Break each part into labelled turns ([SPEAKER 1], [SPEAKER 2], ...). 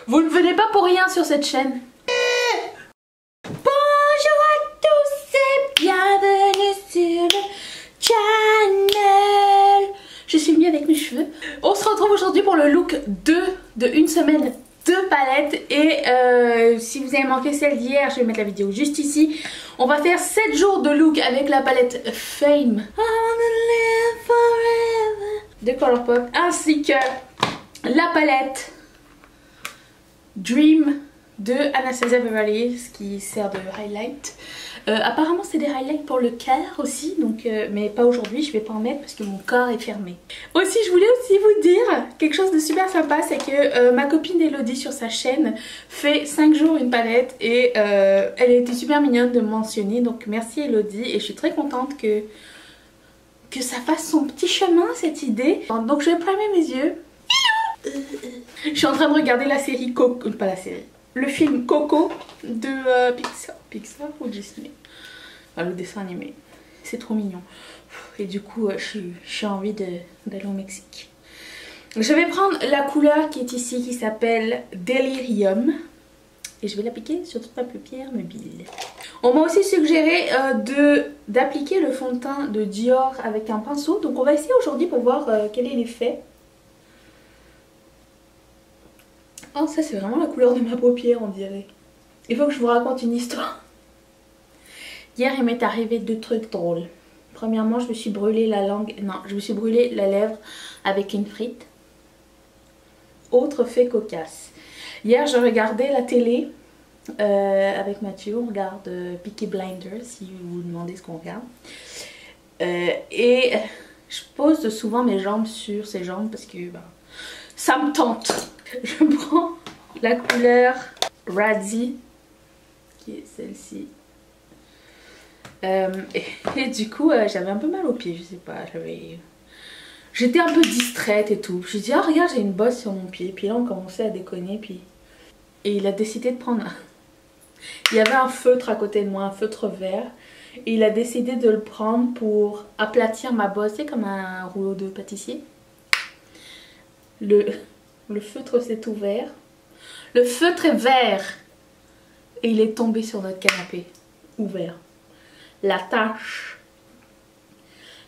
[SPEAKER 1] Vous ne venez pas pour rien sur cette chaîne. Bonjour à tous et bienvenue sur le channel. Je suis venue avec mes cheveux. On se retrouve aujourd'hui pour le look 2 de une semaine de palettes. Et si vous avez manqué celle d'hier, je vais mettre la vidéo juste ici. On va faire 7 jours de look avec la palette Fame de Colourpop, ainsi que la palette Dream de Anastasia Beverly Hills qui sert de highlight. Apparemment c'est des highlights pour le cœur aussi, donc, mais pas aujourd'hui, je vais pas en mettre parce que mon corps est fermé. Aussi je voulais aussi vous dire quelque chose de super sympa, c'est que ma copine Elodie sur sa chaîne fait 5 jours une palette et elle a été super mignonne de me mentionner, donc merci Elodie et je suis très contente que ça fasse son petit chemin cette idée. Donc je vais primer mes yeux. Je suis en train de regarder la série Coco, pas la série, le film Coco de Pixar ou Disney, enfin, le dessin animé, c'est trop mignon et du coup j'ai envie d'aller au Mexique. Je vais prendre la couleur qui est ici qui s'appelle Delirium et je vais l'appliquer sur toute ma paupière mobile. On m'a aussi suggéré d'appliquer le fond de teint de Dior avec un pinceau, donc on va essayer aujourd'hui pour voir quel est l'effet. Oh, ça c'est vraiment la couleur de ma paupière on dirait. Il faut que je vous raconte une histoire. Hier il m'est arrivé 2 trucs drôles. Premièrement je me suis brûlé la langue, non je me suis brûlé la lèvre avec une frite. Autre fait cocasse. Hier je regardais la télé avec Mathieu, on regarde Peaky Blinders si vous vous demandez ce qu'on regarde. Et je pose souvent mes jambes sur ses jambes parce que ça me tente. Je prends la couleur Radzi, qui est celle-ci. Et du coup, j'avais un peu mal aux pieds, je sais pas. J'étais un peu distraite et tout. Je me suis dit, ah regarde, j'ai une bosse sur mon pied. Puis là, on commençait à déconner. Et il a décidé de prendre... Il y avait un feutre à côté de moi, un feutre vert. Et il a décidé de le prendre pour aplatir ma bosse. C'est comme un rouleau de pâtissier. Le feutre s'est ouvert. Le feutre est vert. Et il est tombé sur notre canapé. Ouvert. La tache.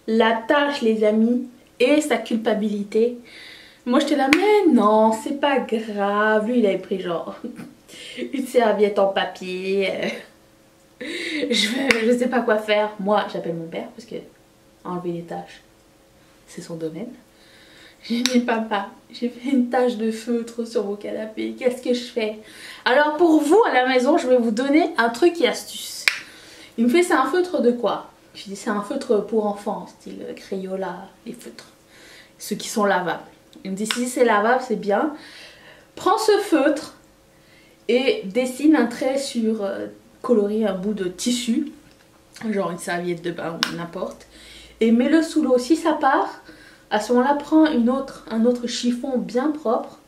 [SPEAKER 1] La tache les amis. Et sa culpabilité. Moi j'étais là mais non c'est pas grave. Lui il avait pris genre une serviette en papier. Je sais pas quoi faire. Moi j'appelle mon père parce que enlever les taches c'est son domaine. J'ai dit papa, j'ai fait une tache de feutre sur vos canapés, qu'est-ce que je fais? Alors pour vous à la maison, je vais vous donner un truc et astuce. Il me fait c'est un feutre de quoi? Je dis c'est un feutre pour enfants, style Crayola, les feutres. Ceux qui sont lavables. Il me dit si c'est lavable c'est bien. Prends ce feutre et dessine un trait sur, colorie un bout de tissu, genre une serviette de bain ou n'importe. Et mets-le sous l'eau, si ça part... À ce moment-là, prends un autre chiffon bien propre,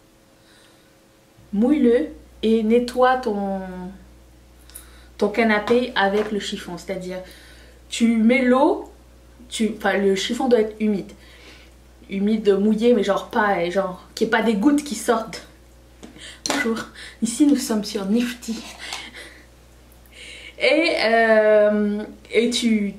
[SPEAKER 1] mouille-le et nettoie ton canapé avec le chiffon. C'est-à-dire, tu mets l'eau, enfin le chiffon doit être humide. Humide, mouillé, mais genre pas, genre qu'il n'y ait pas des gouttes qui sortent. Bonjour, ici nous sommes sur Nifty. Et tu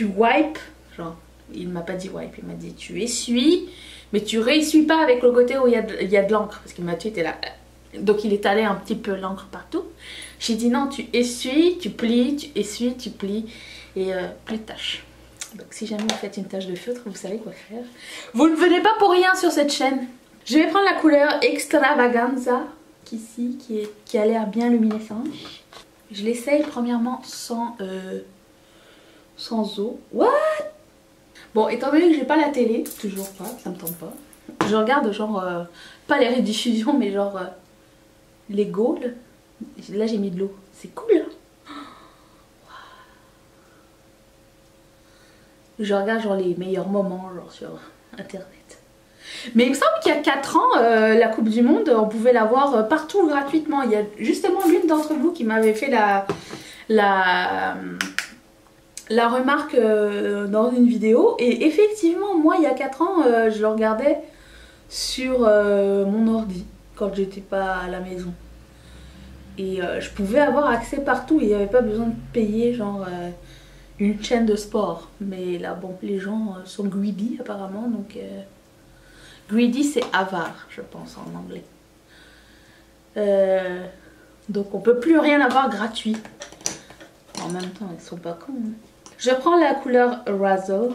[SPEAKER 1] wipes, genre... Il m'a pas dit wipe, il m'a dit tu essuies, mais tu réessuies pas avec le côté où il y a de l'encre, parce que Mathieu était là. Donc il est allé un petit peu l'encre partout. J'ai dit non, tu essuies, tu plies, tu essuies, tu plies, et plus de taches. Donc si jamais vous faites une tache de feutre, vous savez quoi faire. Vous ne venez pas pour rien sur cette chaîne. Je vais prendre la couleur Extravaganza, qui a l'air bien luminescente. Je l'essaye premièrement sans eau. What? Bon, étant donné que j'ai pas la télé, toujours pas, ça me tente pas. Je regarde genre, pas les rediffusions, mais genre les Gaules. Là j'ai mis de l'eau, c'est cool hein. Je regarde genre les meilleurs moments genre sur internet. Mais il me semble qu'il y a 4 ans, la Coupe du Monde, on pouvait la voir partout gratuitement. Il y a justement l'une d'entre vous qui m'avait fait la remarque dans une vidéo. Et effectivement, moi il y a 4 ans, je le regardais sur mon ordi. quand j'étais pas à la maison. Et je pouvais avoir accès partout, il n'y avait pas besoin de payer genre une chaîne de sport. Mais là bon, les gens sont greedy apparemment, donc greedy c'est avare je pense en anglais. Donc on peut plus rien avoir gratuit. En même temps ils sont pas cons. Hein. Je prends la couleur Razzle.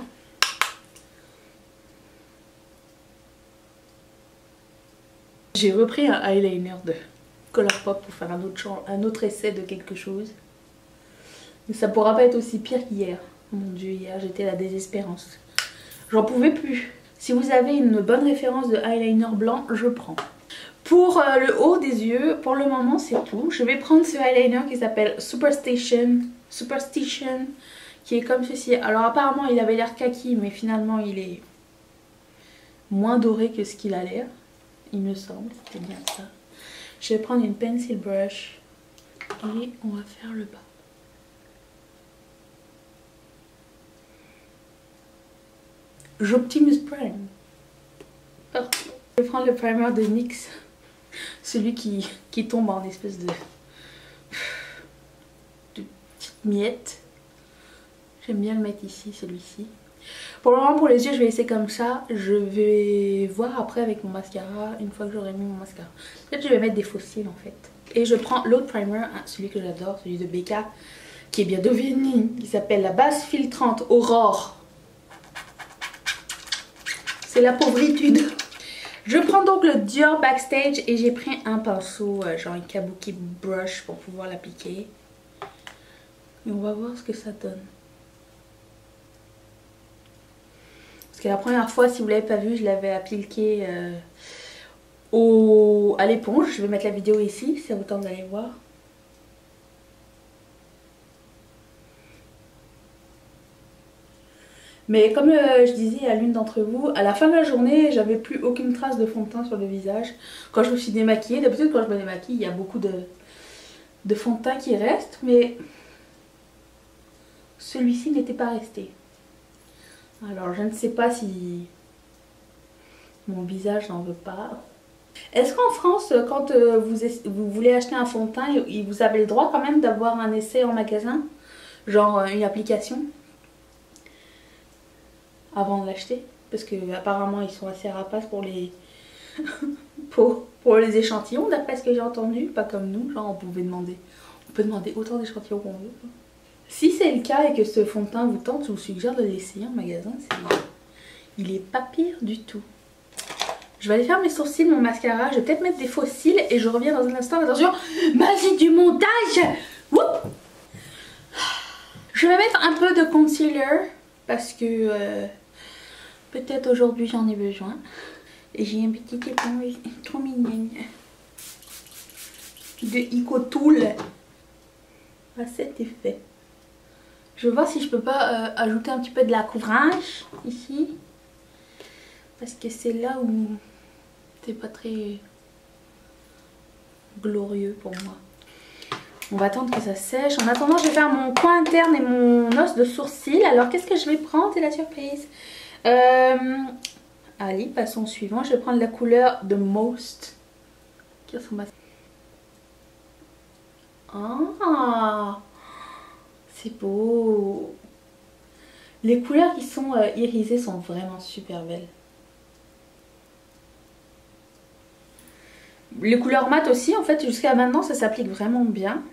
[SPEAKER 1] J'ai repris un eyeliner de Colourpop pour faire un autre essai de quelque chose. Mais ça pourra pas être aussi pire qu'hier. Mon dieu, hier j'étais à la désespérance. J'en pouvais plus. Si vous avez une bonne référence de eyeliner blanc, je prends. Pour le haut des yeux, pour le moment c'est tout. Je vais prendre ce eyeliner qui s'appelle Superstition, qui est comme ceci. Alors apparemment il avait l'air kaki, mais finalement il est moins doré que ce qu'il a l'air. Il me semble, c'est bien ça. Je vais prendre une pencil brush et on va faire le bas. J'optimise Prime. Parfait. Je vais prendre le primer de NYX. Celui qui tombe en espèce de petites miettes. J'aime bien le mettre ici, celui-ci. Pour le moment, pour les yeux, je vais laisser comme ça. Je vais voir après avec mon mascara, une fois que j'aurai mis mon mascara. Peut-être que je vais mettre des faux cils en fait. Et je prends l'autre primer, celui que j'adore, celui de Becca, qui est bien devenu, qui s'appelle la base filtrante Aurore. C'est la pauvritude. Je prends donc le Dior Backstage et j'ai pris un pinceau, genre un kabuki brush pour pouvoir l'appliquer. Et on va voir ce que ça donne. Parce que la première fois, si vous ne l'avez pas vu, je l'avais appliqué à l'éponge. Je vais mettre la vidéo ici, si ça vous tente d'aller voir. Mais comme je disais à l'une d'entre vous, à la fin de la journée, j'avais plus aucune trace de fond de teint sur le visage. Quand je me suis démaquillée, d'habitude quand je me démaquille, il y a beaucoup de fond de teint qui reste, mais celui-ci n'était pas resté. Alors je ne sais pas si mon visage n'en veut pas. Est-ce qu'en France, quand vous voulez acheter un fond de teint, vous avez le droit quand même d'avoir un essai en magasin? Genre une application? Avant de l'acheter, parce que apparemment ils sont assez rapaces pour les pour les échantillons, d'après ce que j'ai entendu, pas comme nous, genre on peut demander autant d'échantillons qu'on veut. Si c'est le cas et que ce fond de teint vous tente, je vous suggère de l'essayer en magasin, il est pas pire du tout. Je vais aller faire mes sourcils, mon mascara, je vais peut-être mettre des faux cils et je reviens dans un instant. Attention, magie du montage. Wouh, je vais mettre un peu de concealer parce que peut-être aujourd'hui j'en ai besoin. Et j'ai un petit éponge trop mignonne de Icotool à cet effet. Je vais voir si je peux pas ajouter un petit peu de la couvrage ici. Parce que c'est là où c'est pas très glorieux pour moi. On va attendre que ça sèche. En attendant, je vais faire mon coin interne et mon os de sourcil. Alors qu'est-ce que je vais prendre? C'est la surprise. Allez, passons au suivant. Je vais prendre la couleur de Most. Qui ressemble à... Ah, c'est beau. Les couleurs qui sont irisées sont vraiment super belles. Les couleurs mat aussi, en fait, jusqu'à maintenant, ça s'applique vraiment bien.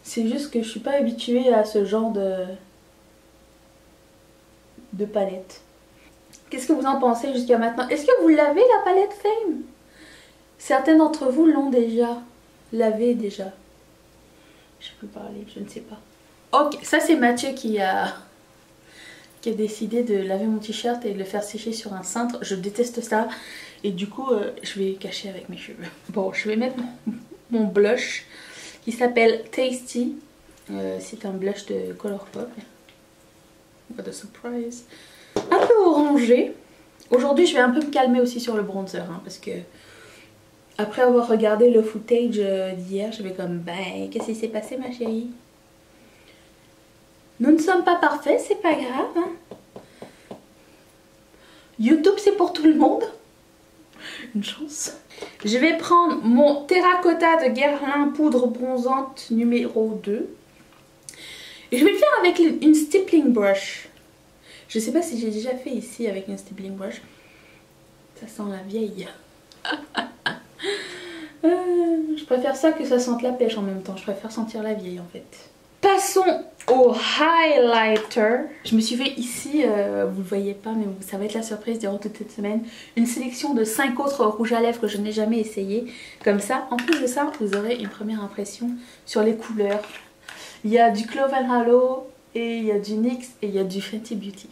[SPEAKER 1] C'est juste que je suis pas habituée à ce genre de palette. Qu'est-ce que vous en pensez jusqu'à maintenant? Est-ce que vous l'avez la palette Fame? Certains d'entre vous l'ont déjà. L'avez déjà. Je peux parler, je ne sais pas. Ok, ça c'est Mathieu qui a décidé de laver mon t-shirt et de le faire sécher sur un cintre. Je déteste ça. Et du coup, je vais cacher avec mes cheveux. Bon, je vais mettre mon blush qui s'appelle Tasty. C'est un blush de Colourpop. What a surprise. Un peu orangé. Aujourd'hui, je vais un peu me calmer aussi sur le bronzer. Hein, parce que après avoir regardé le footage d'hier, je vais comme, ben, qu'est-ce qui s'est passé ma chérie? Nous ne sommes pas parfaits, c'est pas grave. Hein. YouTube, c'est pour tout le monde. Une chance. Je vais prendre mon Terracotta de Guerlain poudre bronzante numéro 2. Et je vais le faire avec une stippling brush. Je sais pas si j'ai déjà fait ici avec une stippling brush. Ça sent la vieille. Je préfère ça que ça sente la pêche en même temps. Je préfère sentir la vieille en fait. Passons au highlighter. Je me suis fait ici, vous le voyez pas mais ça va être la surprise durant toute cette semaine, une sélection de 5 autres rouges à lèvres que je n'ai jamais essayé. Comme ça, en plus de ça, vous aurez une première impression sur les couleurs. Il y a du Clove & Halo et il y a du NYX et il y a du Fenty Beauty.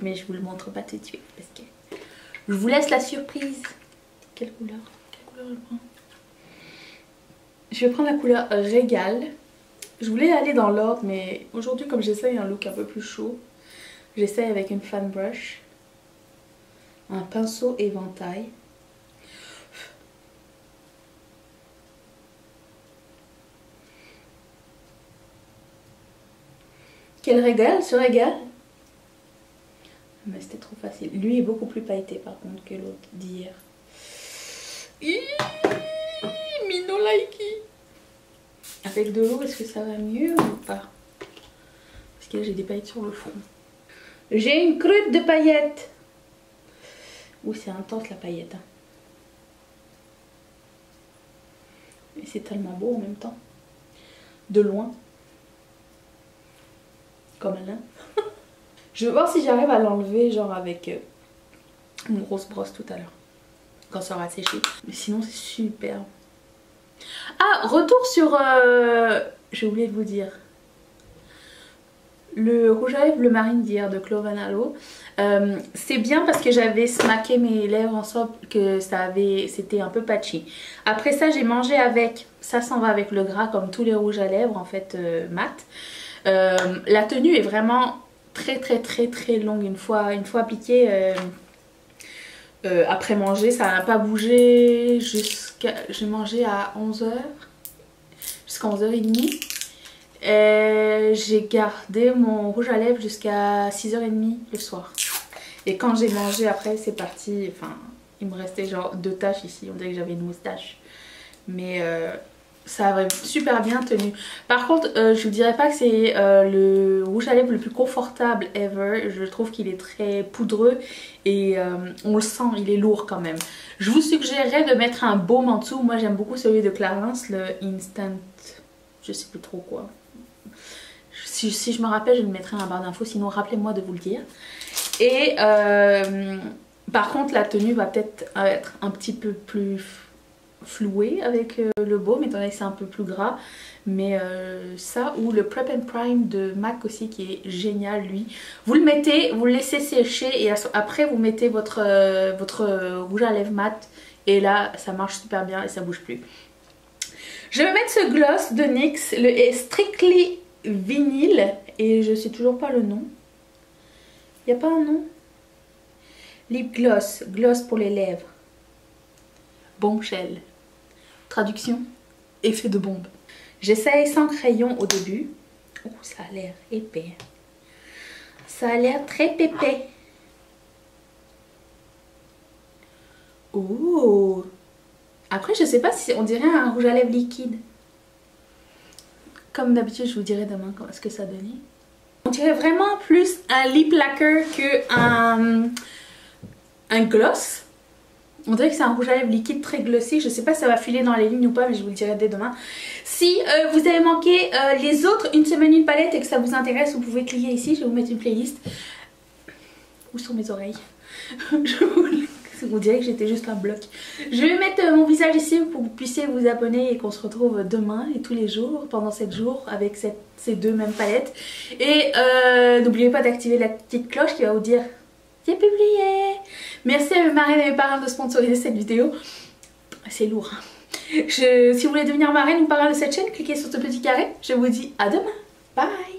[SPEAKER 1] Mais je vous le montre pas tout de suite parce que je vous laisse la surprise. Quelle couleur? Quelle couleur je prends? Je vais prendre la couleur Régal. Je voulais aller dans l'ordre mais aujourd'hui comme j'essaye un look un peu plus chaud, j'essaye avec une fan brush, un pinceau éventail. Quel Régal? Ce Régal? Mais c'était trop facile. Lui est beaucoup plus pailleté par contre que l'autre d'hier. Mino likey. Avec de l'eau, est-ce que ça va mieux ou pas? Parce que là j'ai des paillettes sur le front. J'ai une croûte de paillettes. Ouh, c'est intense la paillette. Hein. Et c'est tellement beau en même temps. De loin. Comme un nain. Je vais voir si j'arrive à l'enlever genre avec une grosse brosse tout à l'heure. Quand ça aura séché. Mais sinon c'est super. Ah, retour sur... j'ai oublié de vous dire. Le rouge à lèvres Bleu Marine d'hier de Clove & Halo. C'est bien parce que j'avais smacké mes lèvres ensemble, que c'était un peu patchy. Après ça j'ai mangé avec, ça s'en va avec le gras comme tous les rouges à lèvres en fait mat. La tenue est vraiment très longue une fois appliquée. Après manger, ça n'a pas bougé jusqu'à... J'ai mangé à 11h, jusqu'à 11h30. J'ai gardé mon rouge à lèvres jusqu'à 6h30 le soir. Et quand j'ai mangé après, c'est parti. Enfin, il me restait genre 2 taches ici. On dirait que j'avais une moustache. Mais ça a super bien tenu. Par contre, je vous dirais pas que c'est le rouge à lèvres le plus confortable ever. Je trouve qu'il est très poudreux et on le sent, il est lourd quand même. Je vous suggérerais de mettre un baume en dessous. Moi j'aime beaucoup celui de Clarins, le Instant, je sais plus trop quoi. Si je me rappelle, je le mettrai en barre d'infos, sinon rappelez-moi de vous le dire. Et par contre la tenue va peut-être être un petit peu plus floué avec le baume étant donné que c'est un peu plus gras, mais ça ou le Prep and Prime de MAC aussi qui est génial lui. Vous le mettez, vous le laissez sécher et après vous mettez votre rouge à lèvres mat et là ça marche super bien et ça bouge plus. Je vais mettre ce gloss de NYX, le Strictly Vinyl et je sais toujours pas le nom. Il n'y a pas un nom? Lip gloss, gloss pour les lèvres. Bombshell. Traduction, effet de bombe. J'essaye sans crayon au début. Oh, ça a l'air épais. Ça a l'air très pépais. Oh. Après, je sais pas si on dirait un rouge à lèvres liquide. Comme d'habitude, je vous dirai demain ce que ça donnait. On dirait vraiment plus un lip lacquer que un gloss. On dirait que c'est un rouge à lèvres liquide très glossy. Je sais pas si ça va filer dans les lignes ou pas, mais je vous le dirai dès demain. Si vous avez manqué les autres Une semaine une palette et que ça vous intéresse, vous pouvez cliquer ici. Je vais vous mettre une playlist. Où sont mes oreilles? Vous direz que j'étais juste un bloc. Je vais mettre mon visage ici pour que vous puissiez vous abonner et qu'on se retrouve demain et tous les jours pendant 7 jours avec ces deux mêmes palettes. Et n'oubliez pas d'activer la petite cloche qui va vous dire j'ai publié. Merci à mes marraines et mes parrains de sponsoriser cette vidéo. C'est lourd. Si vous voulez devenir marraine ou parrain de cette chaîne, cliquez sur ce petit carré. Je vous dis à demain. Bye.